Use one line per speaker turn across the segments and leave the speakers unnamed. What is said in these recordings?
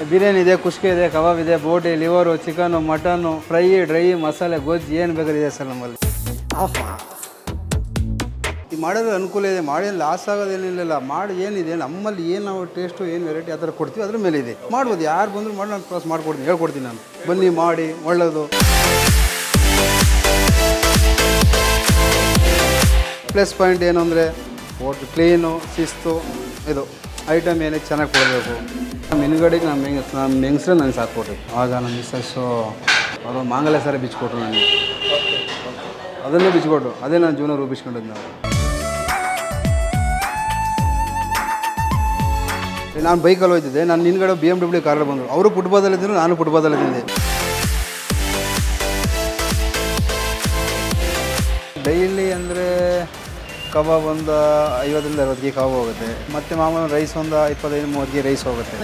ಬಿರಿಯಾನಿ ಇದೆ, ಕುಷ್ಕ ಇದೆ, ಕಬಾಬ್ ಇದೆ, boti, liver, chicken, mutton, fry, dry, masala, ಗೊಜ್ಜು ಏನು ಬೇಕಾದ್ರೆ ಇದೆ ಸರ್ ನಮ್ಮಲ್ಲಿ. ಈ ಮಾಡೋದು ಅನುಕೂಲ ಇದೆ, ಮಾಡಿ ಲಾಸ್ ಆಗೋದೇನಿಲ್ಲ. ಮಾಡಿ ಏನಿದೆ ನಮ್ಮಲ್ಲಿ ಏನು ನಾವು ಟೇಸ್ಟು ಏನು ವೆರೈಟಿ ಆ ಥರ ಕೊಡ್ತೀವಿ, ಅದ್ರ ಮೇಲೆ ಇದೆ. ಮಾಡ್ಬೋದು, ಯಾರು ಬಂದರೂ ಮಾಡಿ ನಾನು ಕ್ರಾಸ್ ಮಾಡ್ಕೊಡ್ತೀನಿ, ಹೇಳ್ಕೊಡ್ತೀನಿ. ನಾನು ಬನ್ನಿ ಮಾಡಿ ಒಳ್ಳೆಯದು. ಪ್ಲಸ್ ಪಾಯಿಂಟ್ ಏನು ಅಂದರೆ ಹೋಟ್ಲು ಕ್ಲೀನು, ಶಿಸ್ತು, ಇದು ಐಟಮ್ ಏನಕ್ಕೆ ಚೆನ್ನಾಗಿ ಕೊಡಬೇಕು. ನಮ್ಮ ಹಿಂದ್ಗಡೆಗೆ ನಮ್ಮ ಹೆಂಗಸ್ರೆ ನನಗೆ ಸಾಕ್ಕೊಟ್ರು. ಆಗ ನಮ್ಮ ಮಿಸ್ಸಸ್ಸು ಅವರು ಮಾಂಗಲ್ಯ ಸಾರಿ ಬಿಚ್ಕೊಟ್ರು ನನಗೆ. ಅದನ್ನೇ ಬಿಚ್ಕೊಟ್ರು, ಅದೇ ನಾನು ಜೀವನ ರೂಪಿಸ್ಕೊಂಡಿದ್ದು. ನಾನು ಬೈಕಲ್ಲಿ ಹೋಗ್ತಿದ್ದೆ, ನಾನು ಹಿಂದ್ಗಡೆ BMW ಕಾರಲ್ಲಿ ಬಂದರು. ಅವರು ಫುಟ್ಪಾತಲ್ಲಿದ್ದರು, ನಾನು ಫುಟ್ಪಾತಲ್ಲಿದ್ದೆ. ಡೈಲಿ ಅಂದರೆ ಕಬಾಬ್ ಒಂದು 50ರಿಂದ 60 ಕಬಾಬ್ ಹೋಗುತ್ತೆ. ಮತ್ತು ಮಾಮೂಲು ರೈಸ್ ಒಂದು 25-30 ರೈಸ್ ಹೋಗುತ್ತೆ.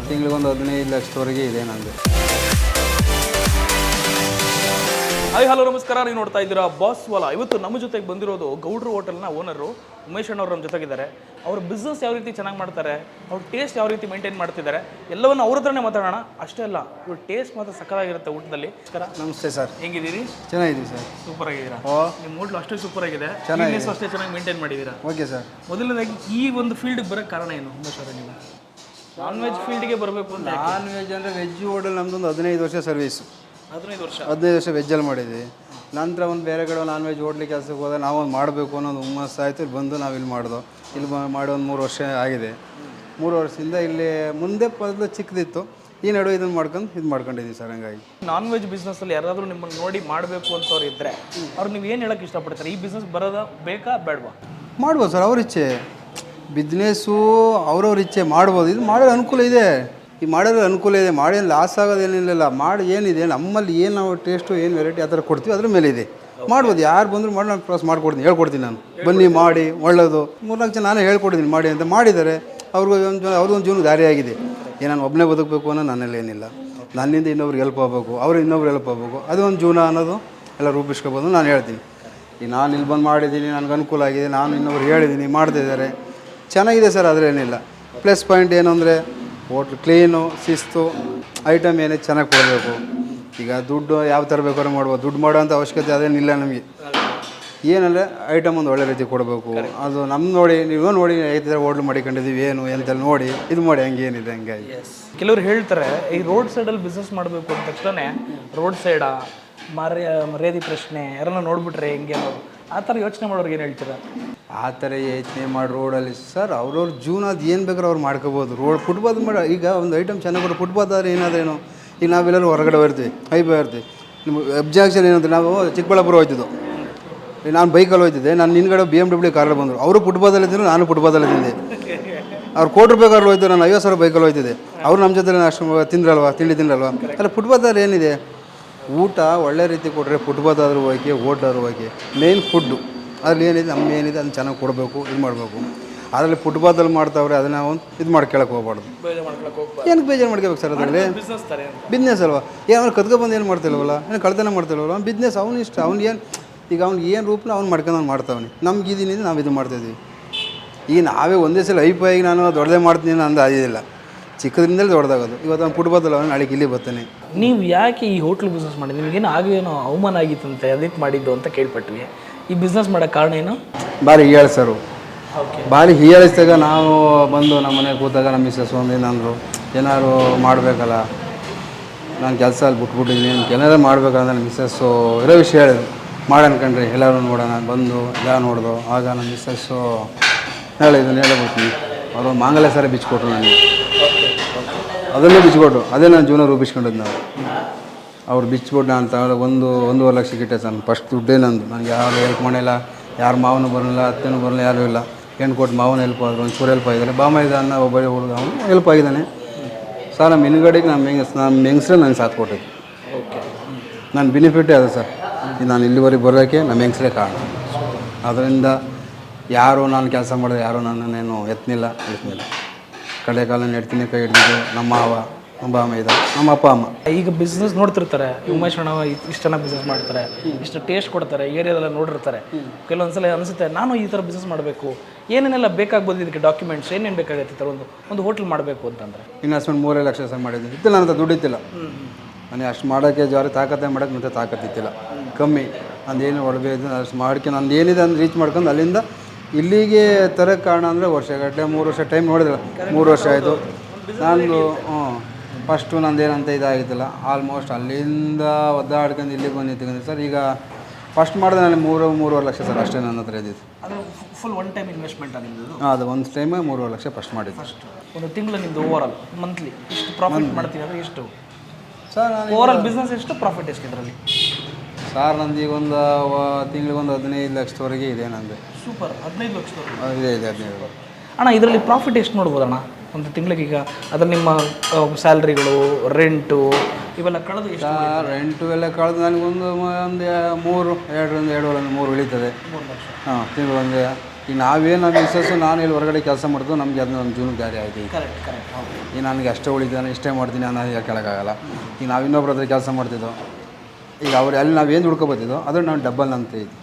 ತಿಂಗಳಿಗೊಂದು 15 ಲಕ್ಷದವರೆಗೆ ಇದೆ ನನಗೆ.
ಹಾಯ್ ಹಲೋ ನಮಸ್ಕಾರ, ನೀವು ನೋಡ್ತಾ ಇದ್ದೀರಾ ಬಾಸ್ ವಾಲಾ. ಇವತ್ತು ನಮ್ಮ ಜೊತೆಗೆ ಬಂದಿರೋದು ಗೌಡ್ರು ಹೋಟೆಲ್ನ ಓನರು ಉಮೇಶ್ ಅಣ್ಣವ್ರು ನಮ್ಮ ಜೊತೆಗಿದ್ದಾರೆ. ಅವ್ರ ಬಿಸ್ನೆಸ್ ಯಾವ ರೀತಿ ಚೆನ್ನಾಗಿ ಮಾಡ್ತಾರೆ, ಅವ್ರ ಟೇಸ್ಟ್ ಯಾವ ರೀತಿ ಮೇಂಟೈನ್ ಮಾಡ್ತಿದ್ದಾರೆ, ಎಲ್ಲವನ್ನು ಅವ್ರ ಹತ್ರನೇ ಮಾತಾಡೋಣ. ಅಷ್ಟೇ ಅಲ್ಲ, ಇವ್ರ ಟೇಸ್ಟ್ ಮಾತ್ರ ಸಕ್ಕತ್ತಾಗಿರುತ್ತೆ ಊಟದಲ್ಲಿ.
ನಮಸ್ತೆ ಸರ್,
ಹೆಂಗಿದ್ದೀರಿ?
ಚೆನ್ನಾಗಿದ್ದೀವಿ ಸರ್.
ಸೂಪರ್ ಆಗಿದ್ದೀರಾ? ನಿಮ್ಮ ಹೋಟ್ಲು ಅಷ್ಟೇ ಸೂಪರ್ ಆಗಿದೆ,
ಚೆನ್ನಾಗಿ
ಅಷ್ಟೇ ಚೆನ್ನಾಗಿ ಮೇಂಟೈನ್ ಮಾಡಿದ್ದೀರಾ.
Okay sir.
ಮೊದಲನೇದಾಗಿ ಈ ಒಂದು ಫೀಲ್ಡ್ಗೆ ಬರೋಕ್ಕೆ ಕಾರಣ ಏನು ಉಮೇಶ್ ಅವರೇ? ನೀವು ನಾನ್ ವೆಜ್ ಫೀಲ್ಡ್ಗೆ ಬರಬೇಕು ಅಂತ?
ನಾನ್ ವೆಜ್ ಅಂದರೆ ವೆಜ್ ಹೋಟೆಲ್ ನಮ್ಮದೊಂದು 15 ವರ್ಷ ಸರ್ವೀಸು.
15
ವರ್ಷ ವೆಜ್ಜಲ್ಲಿ ಮಾಡಿದ್ವಿ. ನಂತರ ಒಂದು ಬೇರೆ ಕಡೆ ನಾನ್ ವೆಜ್ ಹೋಟ್ಲಿಗೆ ಕೆಲಸಕ್ಕೆ ಹೋದಾಗ ನಾವೊಂದು ಮಾಡಬೇಕು ಅನ್ನೋದು ಹುಮ್ಮಸ್ಸು ಆಯಿತು. ಇಲ್ಲಿ ಬಂದು ನಾವು ಇಲ್ಲಿ ಮಾಡಿದೋ. ಇಲ್ಲಿ ಮಾಡಿ ಒಂದು 3 ವರ್ಷ ಆಗಿದೆ. 3 ವರ್ಷದಿಂದ ಇಲ್ಲಿ ಮುಂದೆ ಮೊದಲು ಚಿಕ್ಕದಿತ್ತು, ಈ ನಡುವೆ ಇದನ್ನು ಮಾಡ್ಕೊಂಡಿದ್ದೀವಿ ಸರ್. ಹಂಗಾಗಿ
ನಾನ್ ವೆಜ್ ಬಿಸ್ನೆಸ್ಸಲ್ಲಿ ಯಾರಾದರೂ ನಿಮ್ಮನ್ನು ನೋಡಿ ಮಾಡಬೇಕು ಅಂತವ್ರು ಇದ್ದರೆ ಅವ್ರು ನೀವು ಏನು ಹೇಳೋಕ್ಕೆ ಇಷ್ಟಪಡ್ತಾರೆ? ಈ ಬಿಸ್ನೆಸ್ ಬರೋದ ಬೇಕಾ ಬೇಡವಾ?
ಮಾಡ್ಬೋದು ಸರ್, ಅವ್ರ ಇಚ್ಛೆ. ಬಿಸ್ನೆಸ್ಸು ಅವ್ರವ್ರ ಇಚ್ಛೆ, ಮಾಡ್ಬೋದು. ಇದು ಮಾಡೋದು ಅನುಕೂಲ ಇದೆ, ಈ ಮಾಡೋದು ಅನುಕೂಲ ಇದೆ. ಮಾಡಿ ಲಾಸ್ ಆಗೋದೇನಿಲ್ಲ. ಮಾಡಿ ಏನಿದೆ ನಮ್ಮಲ್ಲಿ ಏನು ನಾವು ಟೇಸ್ಟು ಏನು ವೆರೈಟಿ ಆ ಥರ ಕೊಡ್ತೀವಿ, ಅದ್ರ ಮೇಲೆ ಇದೆ. ಮಾಡ್ಬೋದು, ಯಾರು ಬಂದರೂ ಮಾಡಿ ನಾನು ಕ್ರಾಸ್ ಮಾಡ್ಕೊಡ್ತೀನಿ, ಹೇಳ್ಕೊಡ್ತೀನಿ. ನಾನು ಬನ್ನಿ ಮಾಡಿ ಒಳ್ಳೆಯದು. 3-4 ಜನ ನಾನೇ ಹೇಳ್ಕೊಡ್ತೀನಿ ಮಾಡಿ ಅಂತ. ಮಾಡಿದ್ದಾರೆ, ಅವ್ರಿಗೊಂದು ಜೀವನ ದಾರಿ ಆಗಿದೆ. ನಾನು ಒಬ್ಬನೇ ಬದುಕಬೇಕು ಅನ್ನೋ ನನ್ನಲ್ಲಿ ಏನಿಲ್ಲ. ನನ್ನಿಂದ ಇನ್ನೊಬ್ರಿಗೆ ಹೆಲ್ಪ್ ಆಗಬೇಕು, ಅವರು ಇನ್ನೊಬ್ರು ಹೆಲ್ಪ್ ಆಗಬೇಕು, ಅದು ಒಂದು ಜೀವನ ಅನ್ನೋದು ಎಲ್ಲ ರೂಪಿಸ್ಕೋಬೋದು ನಾನು ಹೇಳ್ತೀನಿ. ಈಗ ನಾನು ಇಲ್ಲಿ ಬಂದು ಮಾಡಿದ್ದೀನಿ, ನನಗೆ ಅನುಕೂಲ ಆಗಿದೆ, ನಾನು ಇನ್ನೊಬ್ರು ಹೇಳಿದ್ದೀನಿ, ಮಾಡ್ತಾಯಿದ್ದಾರೆ, ಚೆನ್ನಾಗಿದೆ ಸರ್. ಅದರೇನಿಲ್ಲ. ಪ್ಲಸ್ ಪಾಯಿಂಟ್ ಏನು ಅಂದರೆ ಹೋಟ್ಲು ಕ್ಲೀನು, ಶಿಸ್ತು, ಐಟಮ್ ಏನೇ ಚೆನ್ನಾಗಿ ಕೊಡಬೇಕು. ಈಗ ದುಡ್ಡು ಯಾವ ಥರ ಬೇಕಾದ್ರೂ ಮಾಡ್ಬೋದು, ದುಡ್ಡು ಮಾಡೋಂಥ ಅವಶ್ಯಕತೆ ಅದೇನಿಲ್ಲ ನಮಗೆ. ಏನಂದರೆ ಐಟಮ್ ಒಂದು ಒಳ್ಳೆ ರೀತಿ ಕೊಡಬೇಕು. ಅದು ನಮ್ಮ ನೋಡಿ, ನೀವು ನೋಡಿ ಐದು ಹೋಟ್ಲು ಮಾಡಿಕೊಂಡಿದ್ದೀವಿ ಏನು ಎಂತೆಲ್ಲ ನೋಡಿ ಇದು ಮಾಡಿ ಹಂಗೇನಿದೆ. ಹಂಗಾಗಿ
ಕೆಲವರು ಹೇಳ್ತಾರೆ ಈ ರೋಡ್ ಸೈಡಲ್ಲಿ ಬಿಸ್ನೆಸ್ ಮಾಡಬೇಕು ಅಂದ ತಕ್ಷಣ ರೋಡ್ ಸೈಡಾ ಮರ್ಯಾದೆ ಪ್ರಶ್ನೆ, ಯಾರನ್ನ ನೋಡ್ಬಿಟ್ರೆ ಹೆಂಗೆ ಅನ್ನೋದು, ಆ ಥರ ಯೋಚನೆ ಮಾಡೋರಿಗೆ ಏನು ಹೇಳ್ತೀರಾ?
ಆ ಥರ ಯೋಚನೆ ಮಾಡಿ ರೋಡಲ್ಲಿ ಸರ್ ಅವ್ರವ್ರ ಜೀವನ ಅದು ಏನು ಬೇಕಾದ್ರೂ ಅವ್ರು ಮಾಡ್ಕೋಬೋದು. ರೋಡ್ ಫುಟ್ಪಾತ್ ಮಾಡಿ ಈಗ ಒಂದು ಐಟಮ್ ಚೆನ್ನಾಗಿ ಕೊಡೋ ಫುಟ್ಪಾತ್ ಆದರೆ ಏನಾದ್ರೇನು. ಈಗ ನಾವೆಲ್ಲರೂ ಹೊರಗಡೆ ಬರ್ತೀವಿ, ಬರ್ತೀವಿ. ನಿಮ್ಮ ಅಬ್ಜೆಕ್ಷನ್ ಏನಂದ್ರೆ ನಾವು ಚಿಕ್ಕಬಳ್ಳಾಪುರ ಹೋಗ್ತಿದ್ದೋ, ನಾನು ಬೈಕಲ್ಲಿ ಹೋಗ್ತಿದ್ದೆ. ನಾನು ಹಿಂದ್ಗಡೆ BMW ಕಾರಲ್ಲಿ ಬಂದರು. ಅವರು ಫುಟ್ಪಾತಲ್ಲಿದ್ದರು, ನಾನು ಫುಟ್ಪಾತಲ್ಲಿದ್ದೆ. ಅವ್ರು ₹1 ಕಾರಲ್ಲಿ ಹೋಯ್ತು, ನಾನು 50,000 ಬೈಕಲ್ಲಿ ಹೋಗ್ತಿದ್ದೆ. ಅವ್ರು ನಮ್ಮ ಜೊತೆ ಅಷ್ಟು ತಿಂಡಿ ತಿಂದ್ರಲ್ವ. ಅಲ್ಲ ಫುಟ್ಪಾತಲ್ಲಿ ಏನಿದೆ, ಊಟ ಒಳ್ಳೆ ರೀತಿ ಕೊಟ್ಟರೆ ಫುಟ್ಪಾತ್ ಆದರೂ ಹೋಗಿ, ಹೋಟ್ಲಾದ್ರೂ ಹೋಗಿ, ಮೇನ್ ಫುಡ್ಡು ಅದ್ರಲ್ಲಿ ಏನಿದೆ, ನಮ್ಮ ಏನಿದೆ ಅದನ್ನು ಚೆನ್ನಾಗಿ ಕೊಡಬೇಕು, ಇದು ಮಾಡಬೇಕು. ಅದರಲ್ಲಿ ಫುಟ್ಪಾತಲ್ಲಿ ಮಾಡ್ತಾವ್ರೆ, ಅದನ್ನು ಒಂದು ಇದು ಮಾಡ್ಕೊಳಕ್ಕೆ ಹೋಗ್ಬಾರ್ದು. ಏನಕ್ಕೆ ಬೇಜಾರು ಮಾಡ್ಕೋಬೇಕು ಸರ್? ಅದರಲ್ಲಿ ಬಿಸ್ನೆಸ್ ಅಲ್ವಾ, ಏನು ಕದ್ಕೊಬಂದು ಏನು ಮಾಡ್ತಿಲ್ವಲ್ಲ, ಏನು ಕಳ್ತನ ಮಾಡ್ತಿಲ್ವಲ್ಲ. ಬಿಸ್ನೆಸ್ ಅವ್ನು ಇಷ್ಟ, ಅವ್ನು ಏನು ಈಗ ಅವ್ನಿಗೆ ಏನು ರೂಪನ ಅವ್ನು ಮಾಡ್ಕೊಂಡು ಮಾಡ್ತಾವನಿ. ನಮ್ಗೆ ಇದೀನಿದೆ, ನಾವು ಇದು ಮಾಡ್ತಾಯಿದ್ದೀವಿ. ಈಗ ನಾವೇ ಒಂದೇ ಸಲ ಐಪಾಯಿಗೆ ನಾನು ದೊಡ್ಡದೇ ಮಾಡ್ತೀನಿ ಅಂದು ಅದಿಲ್ಲ. ಚಿಕ್ಕದ್ರಿಂದಲೇ ದೊಡ್ಡದಾಗೋದು. ಇವತ್ತು ಅವ್ನು ಫುಟ್ಪಾತಲ್ಲ, ಅವ್ನು ನಾಳೆಗೆ ಇಲ್ಲಿ ಬರ್ತಾನೆ.
ನೀವು ಯಾಕೆ ಈ ಹೋಟ್ಲ್ ಬಿಸ್ನೆಸ್ ಮಾಡಿದ್ರಿ? ನಿಮಗೇನು ಆಗೇನೋ ಅವಮಾನ ಆಗಿತ್ತಂತೆ, ಅದಕ್ಕೆ ಮಾಡಿದ್ದು ಅಂತ ಕೇಳ್ಪಟ್ವಿ. ಈ ಬಿಸ್ನೆಸ್ ಮಾಡೋಕ್ಕೆ ಕಾರಣ ಏನು?
ಭಾರಿ ಹೀಯಾಳಿಸರು. ಭಾರಿ ಹೀಯಾಳಿಸಿದಾಗ ನಾವು ಬಂದು ನಮ್ಮ ಮನೆಗೆ ಕೂತಾಗ ನಮ್ಮ ಮಿಸ್ಸಸ್ ಒಂದು ಏನಂದರು, ಏನಾದ್ರು ಮಾಡಬೇಕಲ್ಲ, ನಾನು ಕೆಲಸ ಅಲ್ಲಿ ಬಿಟ್ಬಿಟ್ಟಿದ್ದೀನಿ, ಏನಾದ್ರು ಮಾಡಬೇಕಂದ್ರೆ ನಮ್ಮ ಮಿಸ್ಸಸ್ಸು ಇರೋ ವಿಷಯ ಹೇಳಿದ್ರು. ಮಾಡನ್ಕಂಡ್ರಿ ಎಲ್ಲರೂ ನೋಡೋಣ ಬಂದು ಎಲ್ಲ ನೋಡ್ದು. ಆಗ ನಮ್ಮ ಮಿಸ್ಸಸ್ಸು ಇದನ್ನು ಹೇಳಬಿಡ್ತೀನಿ, ಅವರು ಮಾಂಗಲ್ಯ ಸಾರಿ ಬಿಚ್ಕೊಟ್ರು ನನಗೆ. ಅದನ್ನೇ ಬಿಚ್ಕೊಟ್ರು, ಅದೇ ನಾನು ಜೀವನ ರೂಪಿಸ್ಕೊಂಡಿದ್ದು. ನಾವು ಅವ್ರು ಬಿಚ್ಬಿಟ್ಟು ನಾನು ತಗೊಂಡು 1.5 ಲಕ್ಷ ಇಟ್ಟೆ ಸರ್. ಫಸ್ಟ್ ದುಡ್ಡೇ ನಂದು. ನನಗೆ ಯಾರು ಹೆಲ್ಪ್ ಮಾಡಿಲ್ಲ, ಯಾರು ಮಾವನು ಬರಲಿಲ್ಲ, ಅತ್ತೆನೂ ಬರಲಿಲ್ಲ, ಯಾರೂ ಇಲ್ಲ. ಹೆಣ್ಣು ಕೊಟ್ಟು ಮಾವನ ಹೆಲ್ಪ್ ಆದರು, ಒಂಚೂರು ಹೆಲ್ಪ್ ಆಗಿದ್ದಾರೆ. ಬಾಮ ಇದ್ದಾನ ಒಬ್ಬ ಹುಡುಗ, ಅವನು ಹೆಲ್ಪ್ ಆಗಿದ್ದಾನೆ ಸರ್. ನಮ್ಮ ಹಿಂದ್ಗಡೆಗೆ ನಮ್ಮ ಹೆಂಗಸ್ರೆ ನನಗೆ ಸಾಥ್ ಕೊಟ್ಟಿದ್ದು. ನನ್ನ ಬೆನಿಫಿಟ್ಟೇ ಅದು ಸರ್. ನಾನು ಇಲ್ಲಿವರೆಗೆ ಬರೋಕ್ಕೆ ನಮ್ಮ ಹೆಂಗಸ್ರೇ ಕಾರಣ. ಅದರಿಂದ ಯಾರು ನಾನು ಕೆಲಸ ಮಾಡಿದ್ರೆ ಯಾರು ನನ್ನನ್ನೇನು ಎತ್ತನಿಲ್ಲ. ಕಡೆ ಕಾಲನ ಎಡ್ತೀನಿ, ಕೈ ಹಿಡ್ದಿದ್ದು ನಮ್ಮ ಮಾವ ನಮ್ಮ ಅಮ್ಮ ಇದ್ದಾರೆ, ನಮ್ಮ ಅಪ್ಪ ಅಮ್ಮ.
ಈಗ ಬಿಸ್ನೆಸ್ ನೋಡ್ತಿರ್ತಾರೆ, ಉಮೇಶ್ ಅಣ್ಣ ಇಷ್ಟು ಚೆನ್ನಾಗಿ ಬಿಸ್ನೆಸ್ ಮಾಡ್ತಾರೆ, ಇಷ್ಟು ಟೇಸ್ಟ್ ಕೊಡ್ತಾರೆ, ಏರಿಯಾದೆಲ್ಲ ನೋಡಿರ್ತಾರೆ. ಕೆಲವೊಂದ್ಸಲ ಅನಿಸುತ್ತೆ ನಾನು ಈ ಥರ ಬಿಸ್ನೆಸ್ ಮಾಡಬೇಕು, ಏನೇನೆಲ್ಲ ಬೇಕಾಗ್ಬೋದು, ಇದಕ್ಕೆ ಡಾಕ್ಯುಮೆಂಟ್ಸ್ ಏನೇನು ಬೇಕಾಗುತ್ತೆ ಈ ಥರ ಒಂದು ಹೋಟ್ಲ್ ಮಾಡಬೇಕು ಅಂತಂದರೆ.
ಇನ್ವೆಸ್ಟ್ಮೆಂಟ್ 3 ಲಕ್ಷ ಸಹ ಮಾಡಿದ್ದೀನಿ. ಇತ್ತಿಲ್ಲ ನನ್ನ ದುಡ್ಡು ಇತ್ತಿಲ್ಲ, ನನಗೆ ಅಷ್ಟು ಮಾಡೋಕ್ಕೆ ಜಾರಿ ತಾಕತ್ತೆ ಮಾಡೋಕ್ಕೆ ಮತ್ತೆ ತಾಕತ್ತಿತ್ತಿಲ್ಲ, ಕಮ್ಮಿ. ನಂದೇನು ಒಳಗೆ ಇದೆ ಅಷ್ಟು ಮಾಡ್ಕೊಂಡು ನಂದು ಏನಿದೆ ಅಂದ್ರೆ ರೀಚ್ ಮಾಡ್ಕೊಂಡು ಅಲ್ಲಿಂದ ಇಲ್ಲಿಗೆ ತರಕ್ಕೆ ಕಾರಣ ಅಂದರೆ ವರ್ಷಗಟ್ಟಲೆ 3 ವರ್ಷ ಟೈಮ್ ನೋಡಿದಿಲ್ಲ. 3 ವರ್ಷ ಆಯಿತು ನಾನು. ಫಸ್ಟು ನಂದೇನಂತ ಇದಾಗಿದ್ದಿಲ್ಲ, ಆಲ್ಮೋಸ್ಟ್ ಅಲ್ಲಿಂದ ಒದ್ದಾಡ್ಕೊಂಡು ಇಲ್ಲಿಗೆ ಬಂದು ನಿಂತ್ಕೊಂಡು ಸರ್. ಈಗ ಫಸ್ಟ್ ಮಾಡಿದೆ ನಾನು 3-3.5 ಲಕ್ಷ ಸರ್, ಅಷ್ಟೇ ನನ್ನ ಹತ್ರ ಇದ್ದಿದ್ದು.
ಅದು ಫುಲ್ ಒನ್ ಟೈಮ್ ಇನ್ವೆಸ್ಟ್ಮೆಂಟ್ ಆಗಿದ್ದು?
ಅದು ಒಂದು ಟೈಮೇ 3.5 ಲಕ್ಷ ಫಸ್ಟ್ ಮಾಡಿದ್ದು.
ಒಂದು ತಿಂಗಳು ನಿಮ್ಮದು ಓವರಾಲ್ ಮಂತ್ಲಿ ಎಷ್ಟು ಪ್ರಾಫಿಟ್ ಮಾಡ್ತೀವಿ ಅಂದರೆ ಎಷ್ಟು
ಸರ್? ನಾನು
ಓವರಾಲ್ ಬಿಸ್ನೆಸ್ ಎಷ್ಟು, ಪ್ರಾಫಿಟ್ ಎಷ್ಟು ಇದರಲ್ಲಿ?
ಸರ್ ನಂದು ಈಗ ಒಂದು ತಿಂಗಳಿಗೆ 15 ಲಕ್ಷದವರೆಗೆ ಇದೆ ನಂದು.
ಸೂಪರ್. 15 ಲಕ್ಷದವರೆಗೆ
ಇದೆ 15.
ಅಣ್ಣ ಇದರಲ್ಲಿ ಪ್ರಾಫಿಟ್ ಎಷ್ಟು ನೋಡ್ಬೋದಣ್ಣ ಒಂದು ತಿಂಗಳಿಗೆ? ಈಗ ಅದ್ರ ನಿಮ್ಮ ಸ್ಯಾಲ್ರಿಗಳು, ರೆಂಟು ಇವೆಲ್ಲ ಕಳೆದು ಎಷ್ಟು?
ರೆಂಟು ಎಲ್ಲ ಕಳೆದು ನನಗೊಂದು 2.5-3 ಉಳಿತದೆ.
3 ಲಕ್ಷ.
ಹಾಂ, ತಿಂಗಳು ಒಂದು. ಈಗ ನಾವೇನು ನಮ್ಮ ಮಿಸ್ಸಸ್ಸು ನಾನು ಇಲ್ಲಿ ಹೊರಗಡೆ ಕೆಲಸ ಮಾಡ್ತೀವಿ, ನಮಗೆ ಅದನ್ನ ನಮ್ಮ ಜೀವನಕ್ಕೆ ದಾರಿ ಆಯಿತು.
Correct correct. ಹೌದು.
ಈಗ ನನಗೆ ಅಷ್ಟೇ ಉಳಿತಾನೆ, ಇಷ್ಟೇ ಮಾಡ್ತೀನಿ ಅನ್ನೋ ಈಗ ಕೇಳೋಕ್ಕಾಗಲ್ಲ. ಈಗ ನಾವು ಇನ್ನೊಬ್ರ ಹತ್ರ ಕೆಲಸ ಮಾಡ್ತಿದ್ದೋ, ಈಗ ಅವ್ರು ಅಲ್ಲಿ ನಾವೇನು ದುಡ್ಕೊಬತ್ತಿದ್ದೋ ಅದ್ರ ನಾವು ಡಬಲ್ ಅಂತ ಇದ್ವಿ,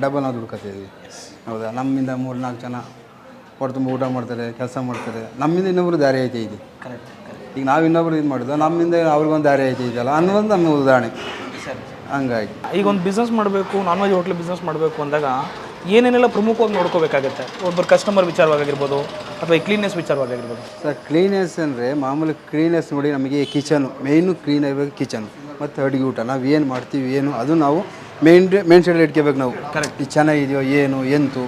ಡಬಲ್ ನಾವು ದುಡ್ಕೊತಿದ್ವಿ. ಹೌದಾ? ನಮ್ಮಿಂದ 3-4 ಜನ ಹೊರ ತುಂಬ ಊಟ ಮಾಡ್ತಾರೆ, ಕೆಲಸ ಮಾಡ್ತಾರೆ. ನಮ್ಮಿಂದ ಇನ್ನೊಬ್ರು ದಾರಿ ಐತೆ ಇದೆ.
ಕರೆಕ್ಟ್.
ಈಗ ನಾವು ಇನ್ನೊಬ್ರು ಇದು ಮಾಡಿದ್ದು, ನಮ್ಮಿಂದ ಅವ್ರಿಗೊಂದು ದಾರಿ ಐತೆ ಇದೆಯಲ್ಲ ಅನ್ನೋದು ನಮ್ಮ ಉದಾಹರಣೆ.
ಸರಿ.
ಹಂಗಾಗಿ
ಈಗ ಒಂದು ಬಿಸ್ನೆಸ್ ಮಾಡಬೇಕು, ನಾನ್ ವೆಜ್ ಹೋಟ್ಲ್ ಬಿಸ್ನೆಸ್ ಮಾಡಬೇಕು ಅಂದಾಗ ಏನೇನೆಲ್ಲ ಪ್ರಮುಖವಾಗಿ ನೋಡ್ಕೋಬೇಕಾಗುತ್ತೆ? ಒಬ್ಬರು ಕಸ್ಟಮರ್ ವಿಚಾರವಾಗಿರ್ಬೋದು ಅಥವಾ ಈ ಕ್ಲೀನ್ನೆಸ್ ವಿಚಾರವಾಗಿರ್ಬೋದು.
ಸರ್, ಕ್ಲೀನೆಸ್ ಅಂದರೆ ಮಾಮೂಲಿ ಕ್ಲೀನೆಸ್ ನೋಡಿ, ನಮಗೆ ಕಿಚನು ಮೇಯ್ನು ಕ್ಲೀನ್ ಆಗಿರ್ಬೇಕು. ಕಿಚನು ಮತ್ತು ಅಡುಗೆ ಊಟ ನಾವು ಏನು ಮಾಡ್ತೀವಿ ಏನು ಅದು ನಾವು ಮೇನ್ ಸೈಡಲ್ಲಿ ಇಟ್ಕೋಬೇಕು ನಾವು. ಕರೆಕ್ಟ್. ಇದು ಚೆನ್ನಾಗಿದೆಯೋ ಏನು ಎಂತು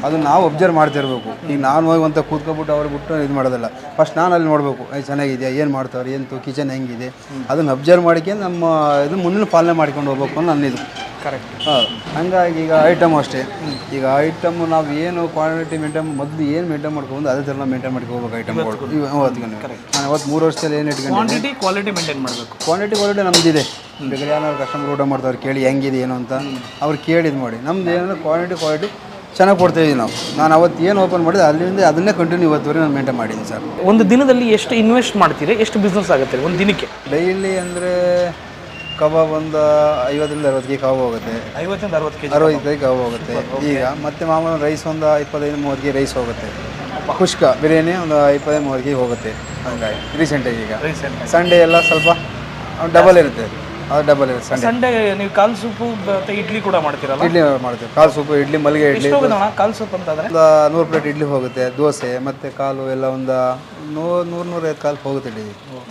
ಅದು ನಾವು ಅಬ್ಸರ್ವ್ ಮಾಡ್ತಿರ್ಬೇಕು. ಈಗ ನಾನು ಹೋಗಿ ಅಂತ ಕೂತ್ಕೊಬಿಟ್ಟು ಅವ್ರು ಬಿಟ್ಟು ಇದು ಮಾಡೋದಲ್ಲ. ಫಸ್ಟ್ ನಾನು ಅಲ್ಲಿ ನೋಡಬೇಕು, ಚೆನ್ನಾಗಿದೆಯಾ, ಏನು ಮಾಡ್ತಾವ್ರೆ, ಎಂತು ಕಿಚನ್ ಹೆಂಗಿದೆ ಅದನ್ನು ಅಬ್ಸರ್ವ್ ಮಾಡಿಕೊಂಡು ನಮ್ಮ ಇದು ಮುಂದಿನ ಪಾಲನೆ ಮಾಡ್ಕೊಂಡು ಹೋಗ್ಬೇಕು ಅನ್ನೋ ನನ್ನಿದು.
ಕರೆಕ್ಟ್.
ಹಾಂ, ಹಂಗಾಗಿ ಈಗ ಐಟಮ್ ಅಷ್ಟೇ. ಈಗ ಐಟಮು ನಾವು ಏನು ಕ್ವಾಂಟಿಟಿ ಮೇಂಟೈನ್ ಮೊದಲು ಏನು ಮೇಂಟೈನ್ ಮಾಡ್ಕೊಂಡು ಅದೇ ಥರ ನಾವು ಮೇಂಟೈನ್ ಮಾಡ್ಕೋಬೇಕು ಐಟಮ್ಗಳು. ನಾನು ಅವತ್ತು 3 ವರ್ಷದಲ್ಲಿ ಏನು ಇಟ್ಕೊಂಡು
ಕ್ವಾಲಿಟಿ ಮೇಂಟೈನ್ ಮಾಡಬೇಕು.
ಕ್ವಾಲಿಟಿ ನಮ್ಮದಿದೆ. ಬೇಕಾದ್ರೆ ಯಾರು ಕಸ್ಟಮರ್ ಊಟ ಮಾಡ್ತಾರೆ ಕೇಳಿ ಹೆಂಗಿದೆ ಏನು ಅಂತ ಅವ್ರು ಕೇಳಿದ್ದು ಮಾಡಿ. ನಮ್ದು ಏನಂದ್ರೆ ಕ್ವಾಲಿಟಿ ಚೆನ್ನಾಗಿ ಕೊಡ್ತಾಯಿದ್ದೀವಿ ನಾವು. ನಾನು ಅವತ್ತು ಏನು ಓಪನ್ ಮಾಡಿದೆ ಅಲ್ಲಿಂದ ಅದನ್ನೇ ಕಂಟಿನ್ಯೂ ಇವತ್ತುವರೆಗೆ ನಾನು ಮೇಂಟೈನ್ ಮಾಡಿದ್ದೀನಿ ಸರ್.
ಒಂದು ದಿನದಲ್ಲಿ ಎಷ್ಟು ಇನ್ವೆಸ್ಟ್ ಮಾಡ್ತೀರಿ, ಎಷ್ಟು ಬಿಸ್ನೆಸ್ ಆಗುತ್ತೆ ಒಂದು ದಿನಕ್ಕೆ?
ಡೈಲಿ ಅಂದರೆ ಕಬಾಬ್ ಒಂದು 50-60 ಕೆ ಕಬಾಬ್ ಹೋಗುತ್ತೆ.
50-60 ಕೆ
60 ಕೆ ಕಬಾಬ್ ಹೋಗುತ್ತೆ. ಈಗ ಮತ್ತೆ ಮಾಮೂಲು ರೈಸ್ ಒಂದು 25-30 ಕೆ ರೈಸ್ ಹೋಗುತ್ತೆ. ಕುಷ್ಕ ಬಿರಿಯಾನಿ ಒಂದು 25-30 ಕೆ ಹೋಗುತ್ತೆ. ಹಂಗಾಗಿ ರೀಸೆಂಟಾಗಿ ಈಗ ಸಂಡೇ ಎಲ್ಲ ಸ್ವಲ್ಪ ಡಬಲ್ ಇರುತ್ತೆ. ಅದು ಡಬಲ್ ಇರುತ್ತೆ.
ಸಂಡೇ ನೀವು ಕಾಲು ಸೂಪು ಮತ್ತು ಇಡ್ಲಿ ಕೂಡ ಮಾಡ್ತೀರಲ್ಲ?
ಇಡ್ಲಿ ಮಾಡ್ತೀವಿ. ಕಾಲು ಸೂಪು, ಇಡ್ಲಿ, ಮಲ್ಲಿಗೆ ಇಡ್ಲಿ.
ಕಾಲು ಸೂಪ್ ಅಂತಂದರೆ
ಒಂದು 100 ಪ್ಲೇಟ್ ಇಡ್ಲಿ ಹೋಗುತ್ತೆ. ದೋಸೆ ಮತ್ತು ಕಾಲು ಎಲ್ಲ ಒಂದು 100-150 ಕಾಲು ಹೋಗುತ್ತೆ ಇಡ್ಲಿ.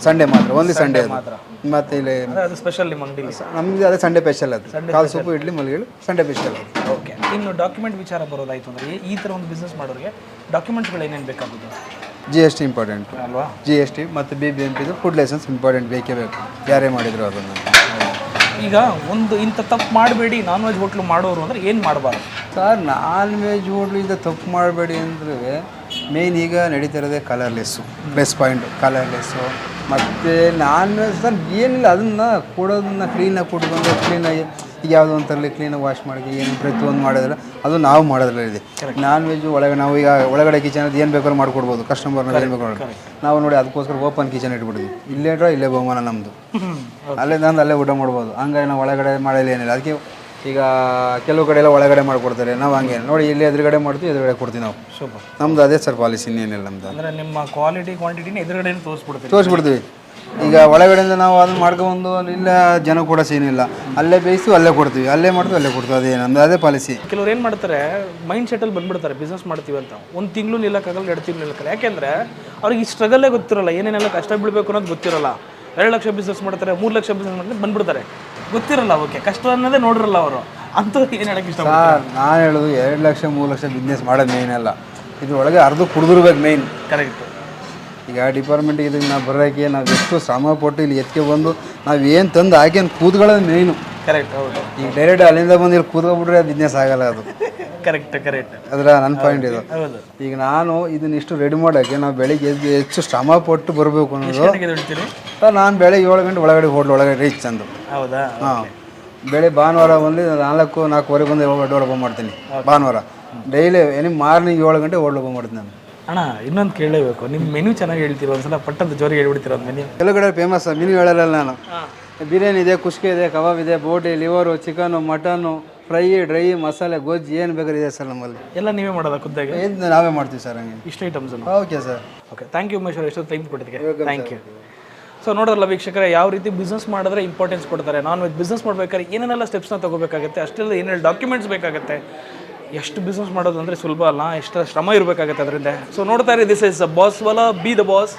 ಸಂಡೇ ಮಾತ್ರ, ಒಂದು ಸಂಡೇ ಮಾತ್ರ. ಮತ್ತು ಇಲ್ಲಿ
ಅದು ಸ್ಪೆಷಲ್ ನಿಮ್ಮ ಅಂಗಡಿ
ನಮಗೆ ಅದೇ ಸಂಡೇ ಸ್ಪೆಷಲ್. ಅದು ಕಾಲು ಸೂಪು, ಇಡ್ಲಿ, ಮಲ್ಲಿಗೆ ಸಂಡೇ ಸ್ಪೆಷಲ್.
ಓಕೆ. ಇನ್ನು ಡಾಕ್ಯುಮೆಂಟ್ ವಿಚಾರ ಬರೋದಾಯಿತು ಅಂದರೆ ಈ ಥರ ಒಂದು ಬಿಸ್ನೆಸ್ ಮಾಡೋರಿಗೆ ಡಾಕ್ಯುಮೆಂಟ್ಸ್ಗಳು ಏನೇನು ಬೇಕಾಗುತ್ತೆ?
GST ಇಂಪಾರ್ಟೆಂಟ್
ಅಲ್ವಾ?
GST ಮತ್ತು BBMP ಫುಡ್ ಲೈಸೆನ್ಸ್ ಇಂಪಾರ್ಟೆಂಟ್ ಬೇಕೇ ಬೇಕು, ಯಾರೇ ಮಾಡಿದ್ರು ಅದನ್ನು.
ಈಗ ಒಂದು ಇಂಥ ತಪ್ಪು ಮಾಡಬೇಡಿ ನಾನ್ ವೆಜ್ ಹೋಟ್ಲು ಮಾಡೋರು ಅಂದರೆ ಏನು ಮಾಡಬಾರ್ದು
ಸರ್? ನಾನ್ ವೆಜ್ ಹೋಟ್ಲಿಂದ ತಪ್ಪು ಮಾಡಬೇಡಿ ಅಂದರೆ ಮೇಯ್ನ್ ಈಗ ನಡೀತಿರೋದೇ ಕಲರ್ಲೆಸ್ಸು. Plus point ಕಲರ್ಲೆಸ್ಸು. ಮತ್ತು ನಾನ್ ವೆಜ್ ಸರ್ ಏನಿಲ್ಲ, ಅದನ್ನು ಕೊಡೋದನ್ನ ಕ್ಲೀನಾಗಿ ಕೊಟ್ಕೊಂಡು ಕ್ಲೀನಾಗಿ ಈಗ ಯಾವುದೋ ಒಂಥರಲ್ಲಿ ಕ್ಲೀನಾಗಿ ವಾಶ್ ಮಾಡಿ ಏನು ಪ್ರತಿಯೊಂದು ಮಾಡೋದಿಲ್ಲ, ಅದು ನಾವು ಮಾಡೋದಿಲ್ಲ ಇದೆ. ನಾನ್ ವೆಜ್ ಒಳಗೆ ನಾವು ಈಗ ಒಳಗಡೆ ಕಿಚನ್ ಅದು ಏನು ಬೇಕಾದ್ರೂ ಮಾಡಿಕೊಡ್ಬೋದು ಕಸ್ಟಮರ್ನ, ಏನು ಬೇಕಾದ್ರೂ. ನಾವು ನೋಡಿ ಅದಕ್ಕೋಸ್ಕರ ಓಪನ್ ಕಿಚನ್ ಇಟ್ಬಿಡ್ತೀವಿ. ಇಲ್ಲೇ ಬಹುಮಾನ ನಮ್ಮದು, ಅಲ್ಲೇ ನಂದು ಅಲ್ಲೇ ಊಟ ಮಾಡ್ಬೋದು. ಹಂಗಾಗಿ ನಾವು ಒಳಗಡೆ ಮಾಡೋಲ್ಲ ಏನಿಲ್ಲ. ಅದಕ್ಕೆ ಈಗ ಕೆಲವು ಕಡೆ ಎಲ್ಲ ಒಳಗಡೆ ಮಾಡಿಕೊಡ್ತಾರೆ, ನಾವು ಹಂಗೆ ನೋಡಿ ಇಲ್ಲಿ ಎದುರುಗಡೆ ಮಾಡ್ತೀವಿ, ಎದುರುಗಡೆ ಕೊಡ್ತೀವಿ ನಾವು. ಸೂಪರ್. ನಮ್ಮದು ಅದೇ ಸರ್ ಪಾಲಿಸಿ, ಇನ್ನೇನಿಲ್ಲ ನಮ್ಮದು.
ಅಂದರೆ ನಿಮ್ಮ ಕ್ವಾಲಿಟಿ ಕ್ವಾಂಟಿಟಿನ ಎದುರುಗಡೆ
ತೋರಿಸ್ಬಿಡ್ತೀವಿ. ಈಗ ಒಳಗಡೆಯಿಂದ ನಾವು ಅದನ್ನು ಮಾಡ್ಕೊಬಂದು ಇಲ್ಲ ಜನ ಕೂಡ ಸೀನಿಲ್ಲ, ಅಲ್ಲೇ ಬೇಯಿಸ್ತೀವಿ, ಅಲ್ಲೇ ಕೊಡ್ತೀವಿ, ಅಲ್ಲೇ ಮಾಡ್ತೀವಿ, ಅಲ್ಲೇ ಕೊಡ್ತೀವಿ. ಅದೇ ನಮ್ಮದು ಅದೇ ಪಾಲಿಸಿ.
ಕೆಲವ್ರು ಏನು ಮಾಡ್ತಾರೆ, ಮೈಂಡ್ ಸೆಟಲ್ಲಿ ಬಂದುಬಿಡ್ತಾರೆ ಬಿಸ್ನೆಸ್ ಮಾಡ್ತೀವಿ ಅಂತ. 1 ತಿಂಗಳು ನಿಲ್ಲಕ್ಕಾಗಲ್ಲ, 2 ತಿಂಗಳು ನಿಲ್ಲಕ್ಕಲ್ಲ. ಯಾಕೆಂದರೆ ಅವ್ರಿಗೆ ಈ ಸ್ಟ್ರಗಲ್ಲೇ ಗೊತ್ತಿರಲ್ಲ, ಏನೇನೆಲ್ಲ ಕಷ್ಟ ಬೀಳಬೇಕು ಅನ್ನೋದು ಗೊತ್ತಿರಲ್ಲ. 2 ಲಕ್ಷ ಬಿಸ್ನೆಸ್ ಮಾಡ್ತಾರೆ, 3 ಲಕ್ಷ ಬಿಸ್ನೆಸ್ ಮಾಡ್ತಾರೆ, ಬಂದ್ಬಿಡ್ತಾರೆ. ಗೊತ್ತಿರಲ್ಲ, ಓಕೆ ಕಷ್ಟ ಅನ್ನೋದೇ ನೋಡಿರಲ್ಲ ಅವರು. ಅಂಥವ್ರು ಏನು ಹೇಳಕ್ಕೆ ಇಷ್ಟ?
ನಾನು ಹೇಳೋದು 2 ಲಕ್ಷ 3 ಲಕ್ಷ ಬಿಸ್ನೆಸ್ ಮಾಡೋದು ಮೇಯ್ನ್ ಅಲ್ಲ. ಇದ್ರೊಳಗೆ ಅರ್ಧ ಕುಡಿದಿರ್ಬೇಕು ಮೇಯ್ನ್.
ಕರೆಕ್ಟ್.
ಈಗ ಡಿಪಾರ್ಟ್ಮೆಂಟಿಗೆ ಇದಕ್ಕೆ ನಾವು ಬರೋಕ್ಕೆ ನಾವು ಎಷ್ಟು ಶ್ರಮ ಪಟ್ಟು ಇಲ್ಲಿ ಎತ್ಕೆ ಬಂದು ನಾವು ಏನು ತಂದು ಹಾಕಿ ಕೂತ್ಕೊಳ್ಳೋದು ಮೇಯ್ನು.
ಕರೆಕ್ಟ್. ಹೌದು.
ಈಗ ಡೈರೆಕ್ಟ್ ಅಲ್ಲಿಂದ ಬಂದು ಇಲ್ಲಿ ಕೂತ್ಕೊಬಿಟ್ರೆ ಬಿಸ್ನೆಸ್ ಆಗಲ್ಲ ಅದು.
ಕರೆಕ್ಟ್.
ಅದರ ನನ್ನ ಪಾಯಿಂಟ್ ಇದು. ಈಗ ನಾನು ಇದನ್ನ ಇಷ್ಟು ರೆಡಿ ಮಾಡೋಕ್ಕೆ ನಾವು ಬೆಳಿಗ್ಗೆ ಹೆಚ್ಚು ಶ್ರಮ ಪಟ್ಟು ಬರಬೇಕು ಅನ್ನೋದು. ನಾನು ಬೆಳಗ್ಗೆ 7 ಗಂಟೆ ಒಳಗಡೆ ಹೋಟ್ಲ್ ಒಳಗಡೆ ರೀಚ್ ತಂದು.
ಹೌದಾ?
ಹಾಂ, ಬೆಳಿಗ್ಗೆ ಭಾನುವಾರ ಬಂದು 4-4:15 ಹೋಟೆಲ್ ಓಪನ್ ಮಾಡ್ತೀನಿ ಭಾನುವಾರ. ಡೈಲಿ ಮಾರ್ನಿಂಗ್ 7 ಗಂಟೆ ಹೋಟ್ಲ್ ಓಪನ್ ಮಾಡ್ತೀನಿ ನಾನು.
ಅಣ್ಣ ಇನ್ನೊಂದು ಕೇಳಲೇಬೇಕು, ನಿಮ್ಮ ಮೆನು ಚೆನ್ನಾಗಿ ಹೇಳ್ತೀರ, ಒಂದ್ಸಲ ಪಟ್ಟಂತ ಜೋರಿಗೆ ಹೇಳ್ಬಿಡ್ತೀರ ಒಂದು ಮೆನ್ಯೂ.
ಕೆಲವು ಕಡೆ ಫೇಮಸ್ ಮೆನು ಹೇಳಲ್ಲ ನಾನು. ಬಿರಿಯಾನಿ ಇದೆ, ಕುಷ್ಕೆ ಇದೆ, ಕಬಾಬ್ ಇದೆ, boti, liver, chicken, mutton, fry, dry, masala, ಗೊಜ್ಜು ಏನು ಬೇಕಾದ್ರೆ ಇದೆ ಸರ್ ನಮ್ಮಲ್ಲಿ.
ಎಲ್ಲ ನೀವೇ ಮಾಡೋದಾ ಖುದ್ದಾಗಿ?
ಏನು ನಾವೇ ಮಾಡ್ತೀವಿ ಸರ್ ಹಂಗೆ
ಇಷ್ಟು items.
Okay sir.
Okay, thank you Umesh ಅವರು, ಎಷ್ಟೊತ್ತು ಟೈಮ್ ಕೊಟ್ಟಿದ್ದಕ್ಕೆ ಥ್ಯಾಂಕ್ ಯು. ಸೊ ನೋಡೋರಲ್ಲ ವೀಕ್ಷಕರೇ, ಯಾವ ರೀತಿ ಬಿಸ್ನೆಸ್ ಮಾಡಿದ್ರೆ ಇಂಪಾರ್ಟೆನ್ಸ್ ಕೊಡ್ತಾರೆ. ನಾನ್ ವೆಜ್ ಬಿಸ್ನೆಸ್ ಮಾಡ್ಬೇಕಾದ್ರೆ ಏನೇನೆಲ್ಲ ಸ್ಟೆಪ್ಸ್ನ ತೊಗೋಬೇಕಾಗುತ್ತೆ, ಅಷ್ಟೆಲ್ಲ ಏನೇನು ಡಾಕ್ಯುಮೆಂಟ್ಸ್ ಬೇಕಾಗುತ್ತೆ, ಎಷ್ಟು ಬಿಸ್ನೆಸ್ ಮಾಡೋದು ಅಂದರೆ ಸುಲಭ ಅಲ್ಲ, ಎಷ್ಟು ಶ್ರಮ ಇರಬೇಕಾಗುತ್ತೆ ಅದರಿಂದ. ಸೊ ನೋಡ್ತಾ ಇರಿ, this is Boss Wala, be the boss,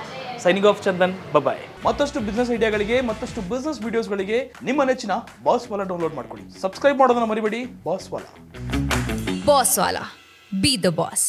signing off Chandan, bye. ಮತ್ತಷ್ಟು ಬಿಸ್ನೆಸ್ ಐಡಿಯಾಗಳಿಗೆ, ಮತ್ತಷ್ಟು ಬಿಸ್ನೆಸ್ ವಿಡಿಯೋಸ್ಗಳಿಗೆ ನಿಮ್ಮ ನೆಚ್ಚಿನ ಬಾಸ್ ವಾಲಾ ಡೌನ್ಲೋಡ್ ಮಾಡ್ಕೊಳ್ಳಿ. ಸಬ್ಸ್ಕ್ರೈಬ್ ಮಾಡೋದನ್ನ ಮರಿಬೇಡಿ. Boss Wala,
Boss Wala, be the boss.